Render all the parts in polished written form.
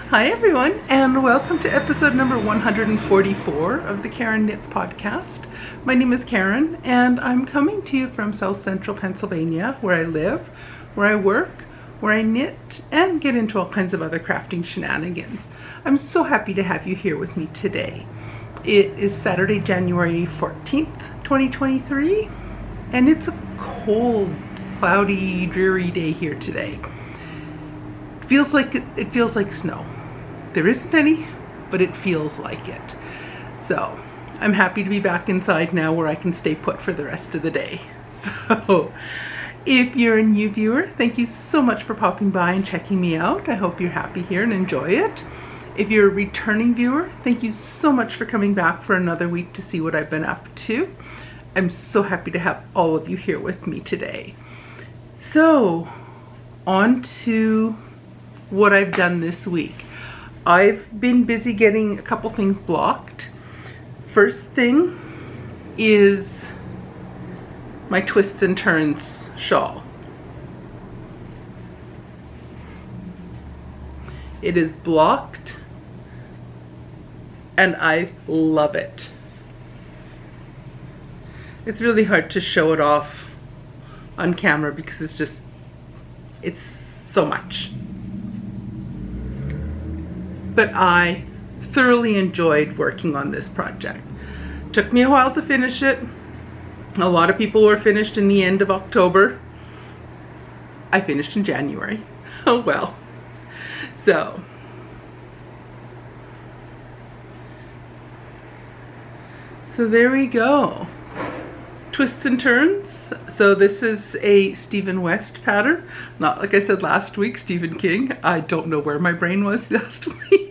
Hi everyone, and welcome to episode number 144 of the Karen Knits podcast. My name is Karen, and I'm coming to you from South Central Pennsylvania, where I live, where I work, where I knit, and get into all kinds of other crafting shenanigans. I'm so happy to have you here with me today. It is Saturday, January 14th, 2023, and it's a cold, cloudy, dreary day here today. It feels like snow. There isn't any, but it feels like it. So I'm happy to be back inside now where I can stay put for the rest of the day. So if you're a new viewer, thank you so much for popping by and checking me out. I hope you're happy here and enjoy it. If you're a returning viewer, thank you so much for coming back for another week to see what I've been up to. I'm so happy to have all of you here with me today. So on to what I've done this week. I've been busy getting a couple things blocked. First thing is my twists and turns shawl. It is blocked and I love it. It's really hard to show it off on camera because it's so much. But I thoroughly enjoyed working on this project. Took me a while to finish it. A lot of people were finished in the end of October. I finished in January. Oh well. So there we go. Twists and turns. So this is a Stephen West pattern. Not like I said last week, Stephen King. I don't know where my brain was last week.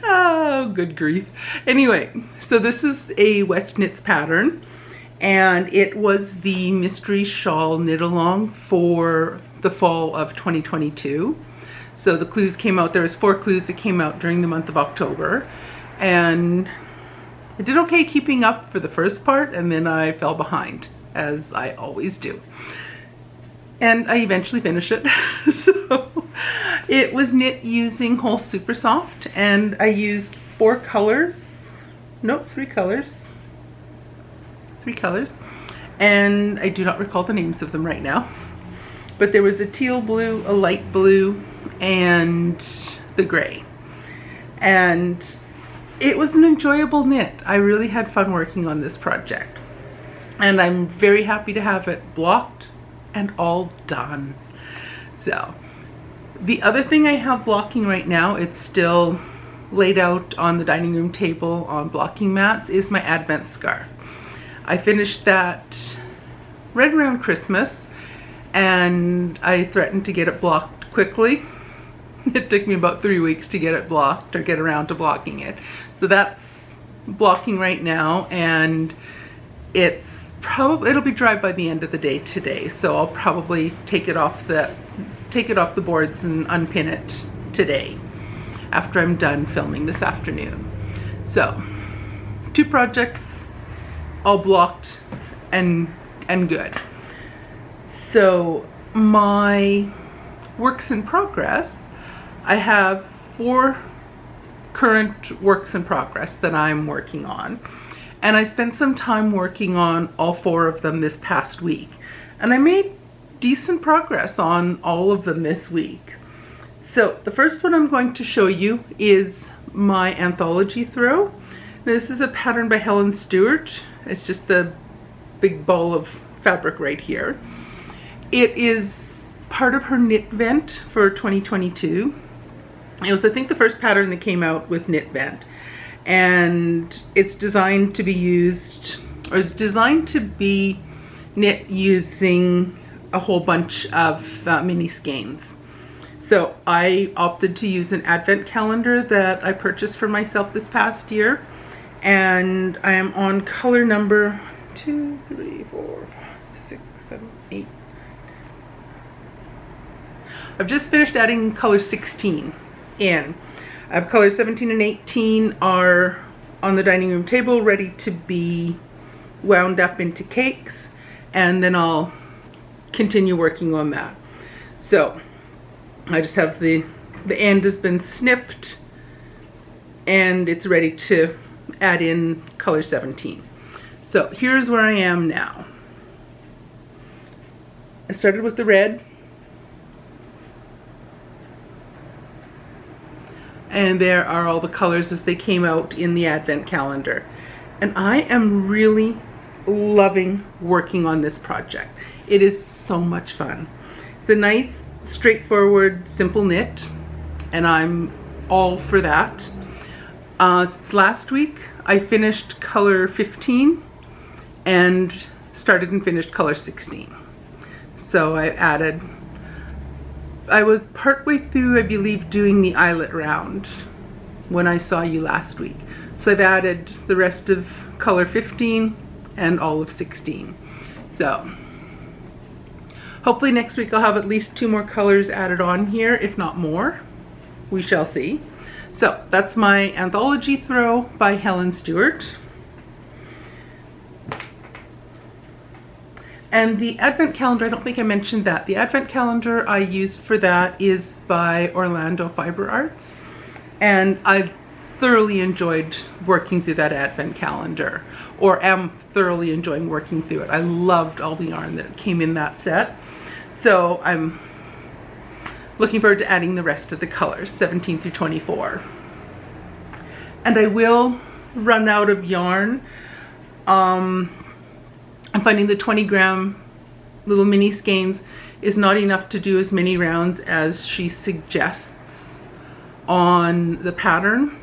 Oh, good grief. Anyway, so this is a West Knits pattern, and it was the mystery shawl knit along for the fall of 2022. So the clues came out. There was 4 clues that came out during the month of October, and I did okay keeping up for the first part, and then I fell behind, as I always do. And I eventually finished it. So it was knit using Whole Super Soft, and I used 3 colors. And I do not recall the names of them right now. But there was a teal blue, a light blue, and the gray. And it was an enjoyable knit. I really had fun working on this project. And I'm very happy to have it blocked and all done. So the other thing I have blocking right now, it's still laid out on the dining room table on blocking mats, is my Advent scarf. I finished that right around Christmas, and I threatened to get it blocked quickly. It took me about 3 weeks to get it blocked, or get around to blocking it. So that's blocking right now, and it'll be dry by the end of the day today. So I'll probably take it off the boards and unpin it today after I'm done filming this afternoon. So 2 projects all blocked and good. So my works in progress, I have 4 current works in progress that I'm working on, and I spent some time working on all 4 of them this past week, and I made decent progress on all of them this week. So the first one I'm going to show you is my Anthology throw. This is a pattern by Helen Stewart. It's just a big ball of fabric right here. It is part of her knit vent for 2022. It was, I think, the first pattern that came out with knit vent, and it's designed to be used, or it's designed to be knit using a whole bunch of mini skeins. So I opted to use an advent calendar that I purchased for myself this past year, and I am on color number 2, 3, 4, 5, 6, 7, 8. I've just finished adding color 16 in. I have colors 17 and 18 are on the dining room table ready to be wound up into cakes, and then I'll continue working on that. So I just have the the end has been snipped and it's ready to add in color 17. So here's where I am now. I started with the red, and there are all the colors as they came out in the advent calendar. And I am really loving working on this project. It is so much fun. It's a nice, straightforward, simple knit, and I'm all for that. Since last week, I finished color 15 and started and finished color 16. So I was partway through, I believe, doing the eyelet round when I saw you last week. So I've added the rest of color 15 and all of 16. So hopefully next week I'll have at least 2 more colors added on here, if not more. We shall see. So that's my Anthology throw by Helen Stewart. And the advent calendar, I don't think I mentioned that. The advent calendar I used for that is by Orlando Fiber Arts. And I thoroughly enjoyed working through that advent calendar, or am thoroughly enjoying working through it. I loved all the yarn that came in that set. So I'm looking forward to adding the rest of the colors, 17 through 24. And I will run out of yarn. I'm finding the 20-gram little mini skeins is not enough to do as many rounds as she suggests on the pattern.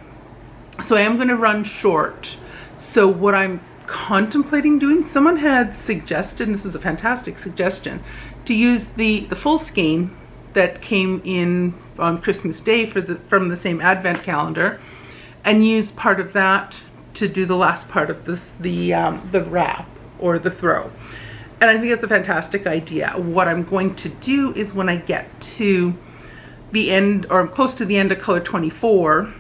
So I am going to run short. So what I'm contemplating doing, someone had suggested, and this is a fantastic suggestion, to use the full skein that came in on Christmas Day from the same advent calendar, and use part of that to do the last part of this, the wrap or the throw. And I think it's a fantastic idea. What I'm going to do is when I get to the end, or close to the end of color 24,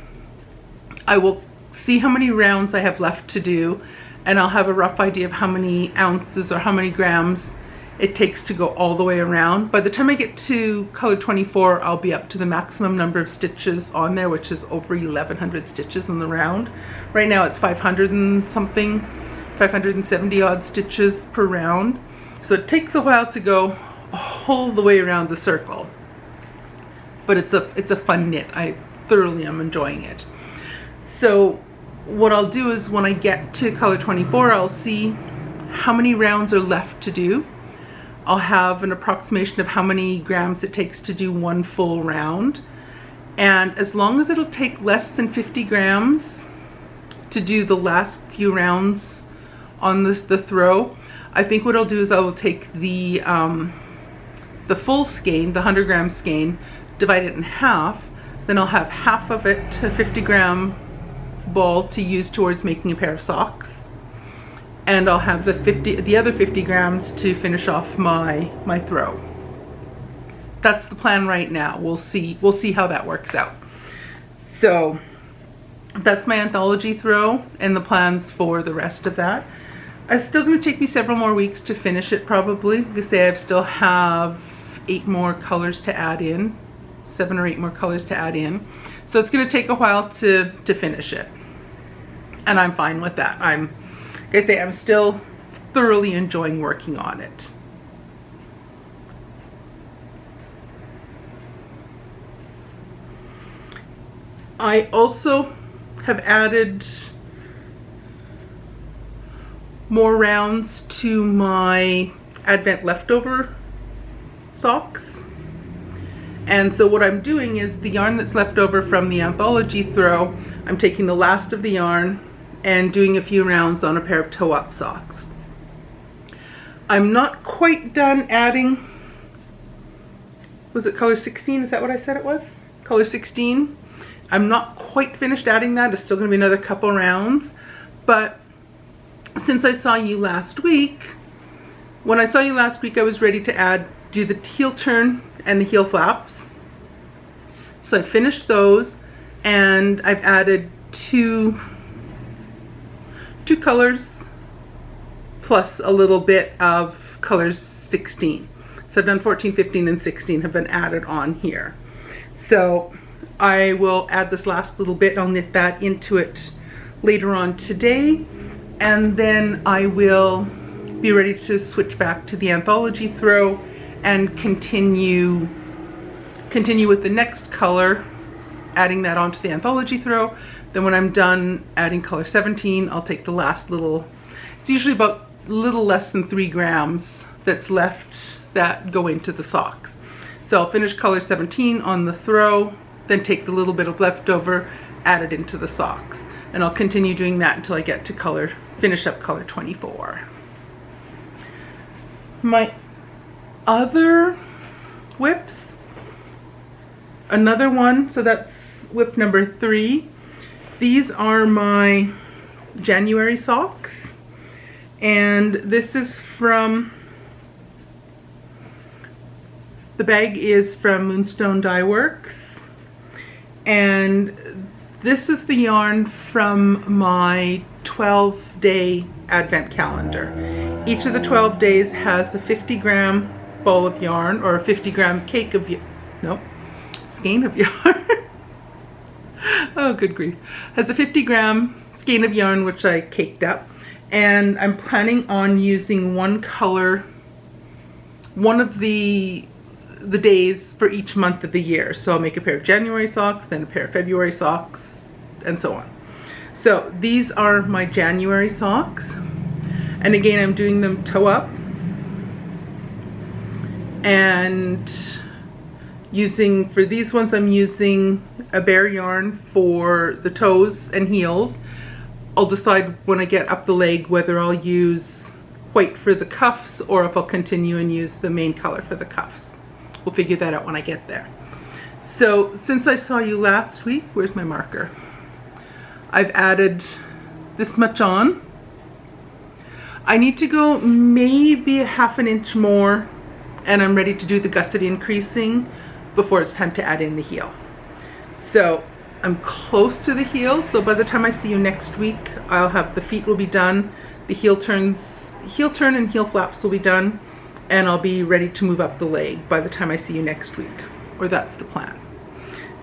I will see how many rounds I have left to do, and I'll have a rough idea of how many ounces or how many grams it takes to go all the way around. By the time I get to color 24, I'll be up to the maximum number of stitches on there, which is over 1,100 stitches in the round. Right now it's 500 and something, 570 odd stitches per round. So it takes a while to go all the way around the circle. But it's a fun knit. I thoroughly am enjoying it. So what I'll do is when I get to color 24, I'll see how many rounds are left to do. I'll have an approximation of how many grams it takes to do one full round. And as long as it'll take less than 50 grams to do the last few rounds on the throw, I think what I'll do is I will take the full skein, the 100-gram skein, divide it in half. Then I'll have half of it, to 50-gram ball, to use towards making a pair of socks. And I'll have the other 50 grams to finish off my throw. That's the plan right now. We'll see how that works out. So that's my Anthology throw and the plans for the rest of that. It's still going to take me several more weeks to finish it, probably, because I still have 8 more colors to add in, 7 or 8 more colors to add in. So it's going to take a while to finish it, and I'm fine with that. Like I say, I'm still thoroughly enjoying working on it. I also have added more rounds to my Advent leftover socks. And so what I'm doing is the yarn that's left over from the Anthology throw, I'm taking the last of the yarn and doing a few rounds on a pair of toe-up socks. I'm not quite done adding, was it color 16? Is that what I said it was? Color 16. I'm not quite finished adding that. It's still going to be another couple rounds. But since I saw you last week, when I saw you last week, I was ready to do the heel turn and the heel flaps. So I finished those, and I've added two colors plus a little bit of colors 16. So I've done 14, 15, and 16 have been added on here. So I will add this last little bit. I'll knit that into it later on today, and then I will be ready to switch back to the Anthology throw and continue with the next color, adding that onto the Anthology throw. Then when I'm done adding color 17, I'll take the last little, it's usually about a little less than 3 grams that's left that go into the socks. So I'll finish color 17 on the throw, then take the little bit of leftover, add it into the socks. And I'll continue doing that until I get to finish up color 24. My other whips, another one, so that's whip number 3. These are my January socks, and this is from, the bag is from Moonstone Dye Works, and this is the yarn from my 12-day advent calendar. Each of the 12 days has a 50-gram ball of yarn, or a 50-gram skein of yarn. Oh, good grief. Has a 50-gram skein of yarn, which I caked up, and I'm planning on using one color, one of the days for each month of the year. So I'll make a pair of January socks, then a pair of February socks, and so on. So these are my January socks, and again I'm doing them toe up, and for these ones I'm using a bare yarn for the toes and heels. I'll decide when I get up the leg whether I'll use white for the cuffs or if I'll continue and use the main color for the cuffs. We'll figure that out when I get there. So since I saw you last week, where's my marker? I've added this much on. I need to go maybe a ½ an inch more, and I'm ready to do the gusset increasing before it's time to add in the heel. So I'm close to the heel, so by the time I see you next week, I'll have the feet will be done, the heel turn and heel flaps will be done, and I'll be ready to move up the leg by the time I see you next week, or that's the plan.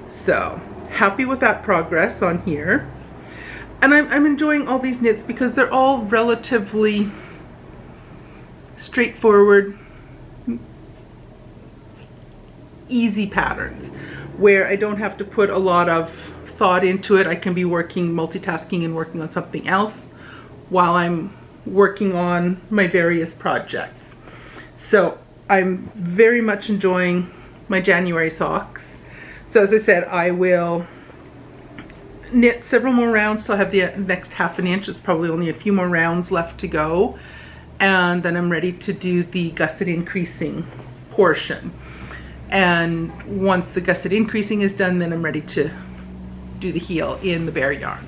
So happy with that progress on here. And I'm enjoying all these knits because they're all relatively straightforward, easy patterns where I don't have to put a lot of thought into it. I can be multitasking and working on something else while I'm working on my various projects. So I'm very much enjoying my January socks. So as I said, I will knit several more rounds till I have the next ½ an inch. It's probably only a few more rounds left to go, and then I'm ready to do the gusset increasing portion. And once the gusset increasing is done, then I'm ready to do the heel in the bare yarn.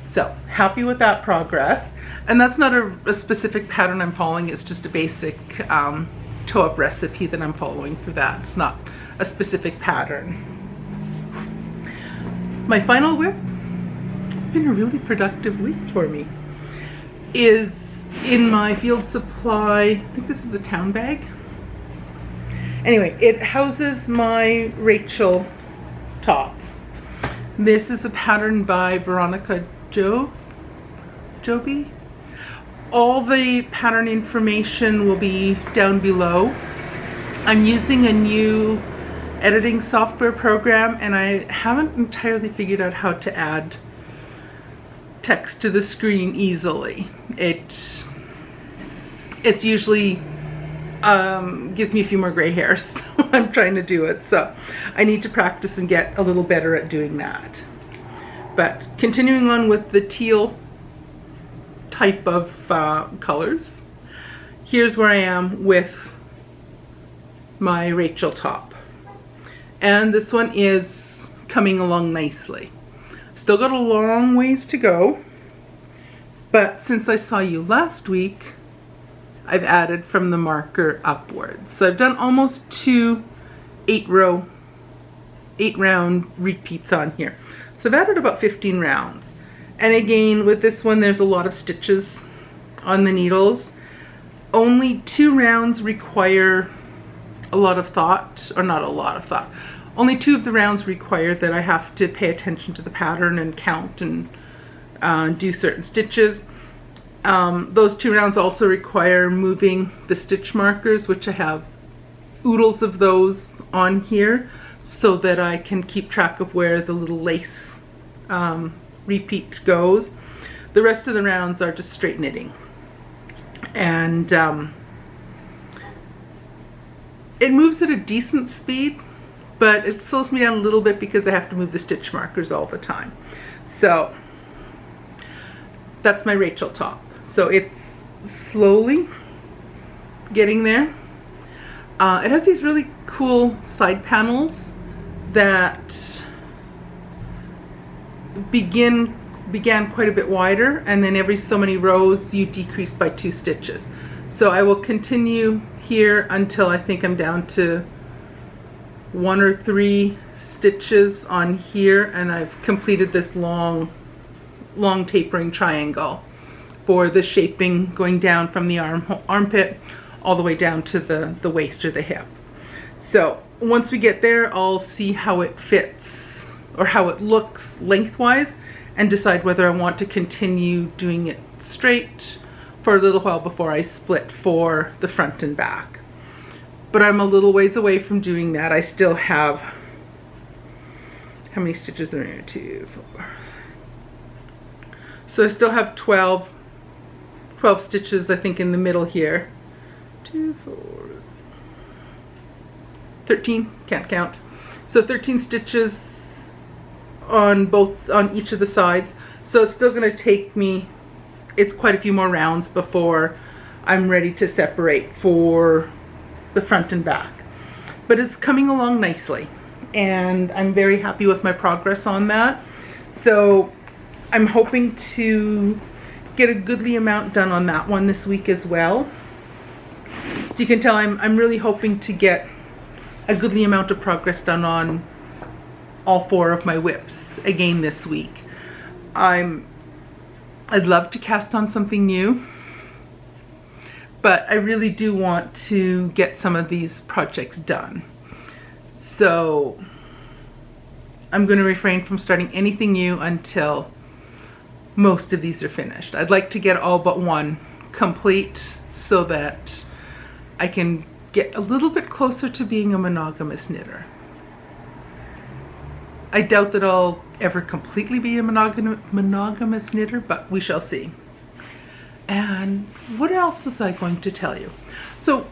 So happy with that progress. And that's not a specific pattern I'm following, it's just a basic toe-up recipe that I'm following for that. It's not a specific pattern. My final whip, it's been a really productive week for me, is in my Field Supply, I think this is a town bag. Anyway, it houses my Rachel top. This is a pattern by Veronica Joby. All the pattern information will be down below. I'm using a new editing software program, and I haven't entirely figured out how to add text to the screen easily. It's usually gives me a few more gray hairs, so I'm trying to do it. So I need to practice and get a little better at doing that. But continuing on with the teal type of colors, here's where I am with my Rachel top. And this one is coming along nicely. Still got a long ways to go, but since I saw you last week, I've added from the marker upwards. So I've done almost 2 8-round repeats on here. So I've added about 15 rounds. And again, with this one, there's a lot of stitches on the needles. Only 2 rounds require a lot of thought, or not a lot of thought. only 2 of the rounds require that I have to pay attention to the pattern and count and do certain stitches. Those 2 rounds also require moving the stitch markers, which I have oodles of those on here so that I can keep track of where the little lace repeat goes. The rest of the rounds are just straight knitting. And it moves at a decent speed, but it slows me down a little bit because I have to move the stitch markers all the time. So that's my Rachel top. So it's slowly getting there. It has these really cool side panels that began quite a bit wider, and then every so many rows you decrease by 2 stitches. So I will continue here until I think I'm down to 1 or 3 stitches on here, and I've completed this long tapering triangle for the shaping going down from the armpit all the way down to the waist or the hip. So once we get there, I'll see how it fits or how it looks lengthwise and decide whether I want to continue doing it straight for a little while before I split for the front and back. But I'm a little ways away from doing that. I still have, how many stitches are there? 2, 4. So I still have 12 stitches, I think, in the middle here. 2, 4, 13, can't count. So 13 stitches on each of the sides. So it's still going to take me, it's quite a few more rounds before I'm ready to separate for the front and back. But it's coming along nicely, and I'm very happy with my progress on that. So I'm hoping to get a goodly amount done on that one this week as well. So you can tell I'm really hoping to get a goodly amount of progress done on all 4 of my whips again this week. I'd love to cast on something new, but I really do want to get some of these projects done. So I'm going to refrain from starting anything new until most of these are finished. I'd like to get all but one complete so that I can get a little bit closer to being a monogamous knitter. I doubt that I'll ever completely be a monogamous knitter, but we shall see. And what else was I going to tell you? So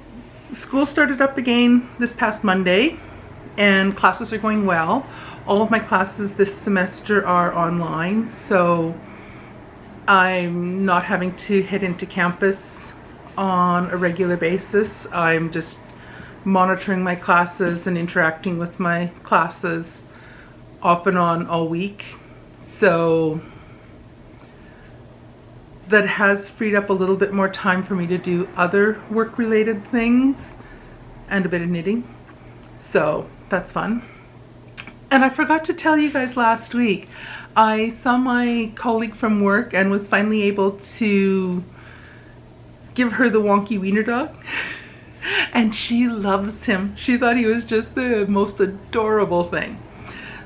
school started up again this past Monday, and classes are going well. All of my classes this semester are online, so I'm not having to head into campus on a regular basis. I'm just monitoring my classes and interacting with my classes off and on all week. So that has freed up a little bit more time for me to do other work-related things and a bit of knitting. So that's fun. And I forgot to tell you guys last week, I saw my colleague from work and was finally able to give her the wonky wiener dog. And she loves him. She thought he was just the most adorable thing.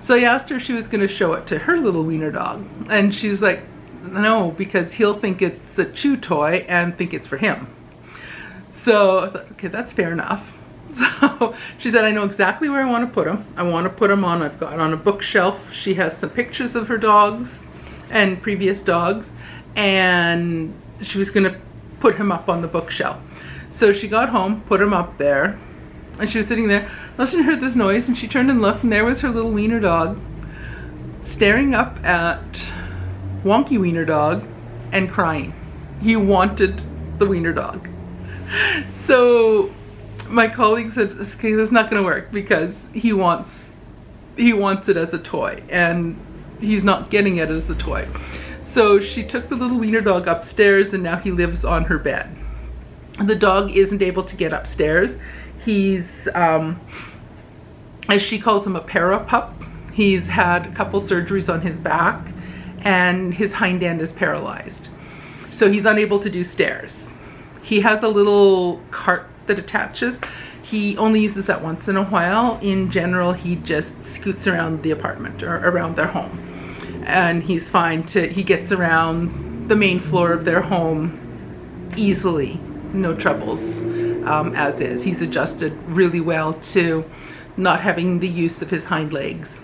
So I asked her if she was going to show it to her little wiener dog. And she's like, no, because he'll think it's a chew toy and think it's for him. So I thought, okay, that's fair enough. So she said, I know exactly where I want to put him. I want to put him on, I've got on a bookshelf. She has some pictures of her dogs and previous dogs, and she was going to put him up on the bookshelf. So she got home, put him up there, and she was sitting there, and she heard this noise, and she turned and looked, and there was her little wiener dog staring up at Wonky Wiener Dog and crying. He wanted the wiener dog. So my colleague said, okay, that's not going to work because he wants it as a toy, and he's not getting it as a toy. So she took the little wiener dog upstairs, and now he lives on her bed. The dog isn't able to get upstairs. He's, as she calls him, a para-pup. He's had a couple surgeries on his back, and his hind end is paralyzed. So he's unable to do stairs. He has a little cart that attaches. He only uses that once in a while. In general, he just scoots around the apartment or around their home. And he's fine he gets around the main floor of their home easily, no troubles, as is. He's adjusted really well to not having the use of his hind legs.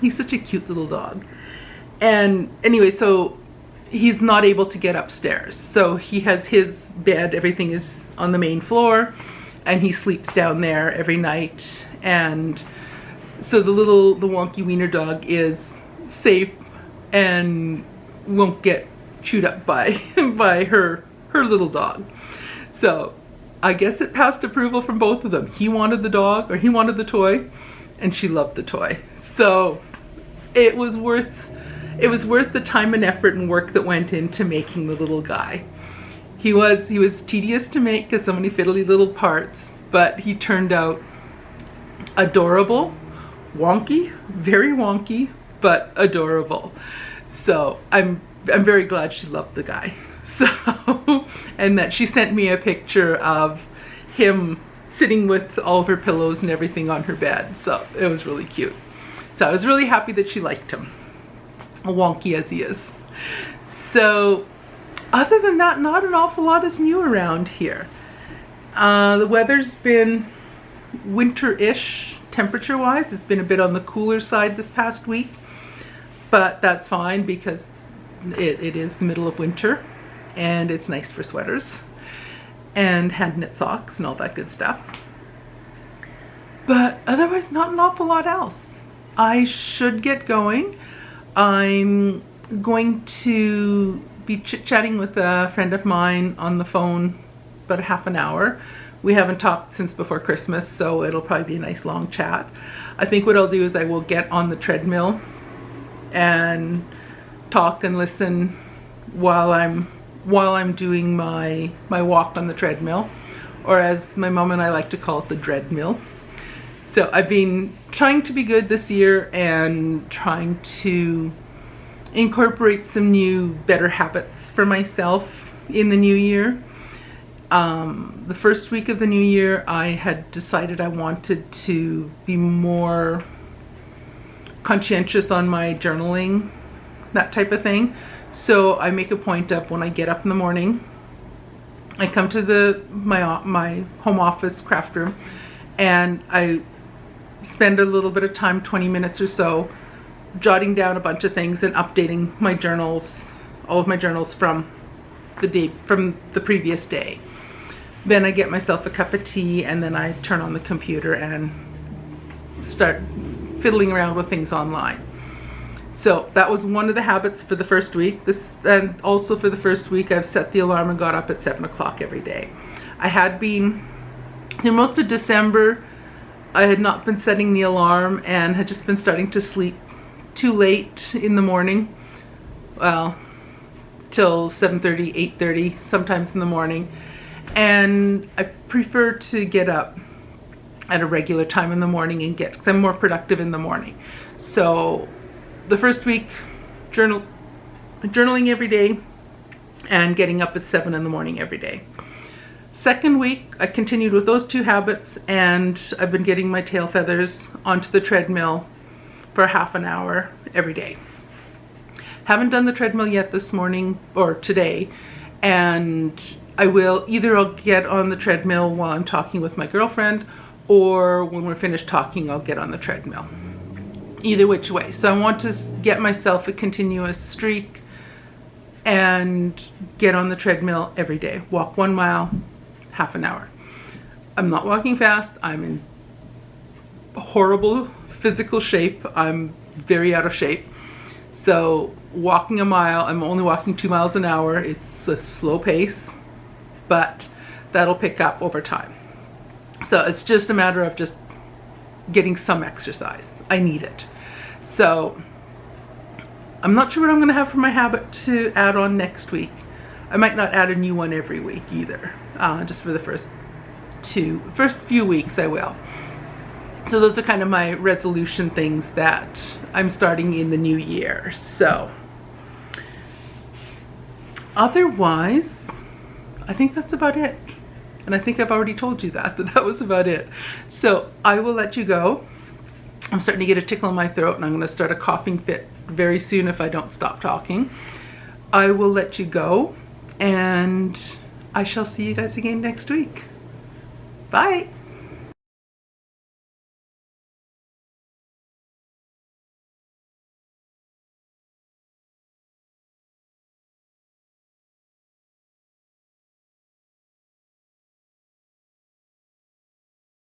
He's such a cute little dog. And anyway, so he's not able to get upstairs. So he has his bed, everything is on the main floor, and he sleeps down there every night. And so the wonky wiener dog is safe and won't get chewed up by her little dog. So I guess it passed approval from both of them. He wanted the dog, or he wanted the toy, and she loved the toy. So it was worth the time and effort and work that went into making the little guy. He was tedious to make because so many fiddly little parts, but he turned out adorable, wonky, very wonky, but adorable. So I'm very glad she loved the guy. So, and that she sent me a picture of him sitting with all of her pillows and everything on her bed. So it was really cute. So I was really happy that she liked him, wonky as he is. So other than that, not an awful lot is new around here. The weather's been winter-ish temperature-wise. It's been a bit on the cooler side this past week, but that's fine because it is the middle of winter and it's nice for sweaters and hand knit socks and all that good stuff. But otherwise, not an awful lot else. I should get going. I'm going to be chit-chatting with a friend of mine on the phone about a half an hour. We haven't talked since before Christmas, so it'll probably be a nice long chat. I think what I'll do is I will get on the treadmill and talk and listen while I'm doing my walk on the treadmill, or as my mom and I like to call it, the dreadmill. So I've been trying to be good this year and trying to incorporate some new, better habits for myself in the new year. The first week of the new year, I had decided I wanted to be more conscientious on my journaling, that type of thing. So I make a point of, when I get up in the morning, I come to my home office craft room, and I spend a little bit of time, 20 minutes or so, jotting down a bunch of things and updating my journals, all of my journals from the previous day. Then I get myself a cup of tea, and then I turn on the computer and start fiddling around with things online. So that was one of the habits for the first week. And also for the first week, I've set the alarm and got up at 7 o'clock every day. I had been, through most of December, I had not been setting the alarm and had just been starting to sleep too late in the morning. Well, till 7:30, 8:30, sometimes in the morning. And I prefer to get up at a regular time in the morning and because I'm more productive in the morning. So the first week, journaling every day and getting up at 7 in the morning every day. Second week, I continued with those two habits, and I've been getting my tail feathers onto the treadmill for half an hour every day. Haven't done the treadmill yet this morning or today, and I'll get on the treadmill while I'm talking with my girlfriend, or when we're finished talking, I'll get on the treadmill. Either which way. So I want to get myself a continuous streak and get on the treadmill every day. Walk 1 mile, half an hour. I'm not walking fast. I'm in horrible physical shape. I'm very out of shape. So walking a mile, I'm only walking 2 miles an hour. It's a slow pace, but that'll pick up over time. So it's just a matter of just getting some exercise. I need it. So I'm not sure what I'm going to have for my habit to add on next week. I might not add a new one every week either. Just for the first few weeks I will. So those are kind of my resolution things that I'm starting in the new year. So otherwise, I think that's about it. And I think I've already told you that that was about it. So I will let you go. I'm starting to get a tickle in my throat and I'm going to start a coughing fit very soon if I don't stop talking. I will let you go and I shall see you guys again next week. Bye.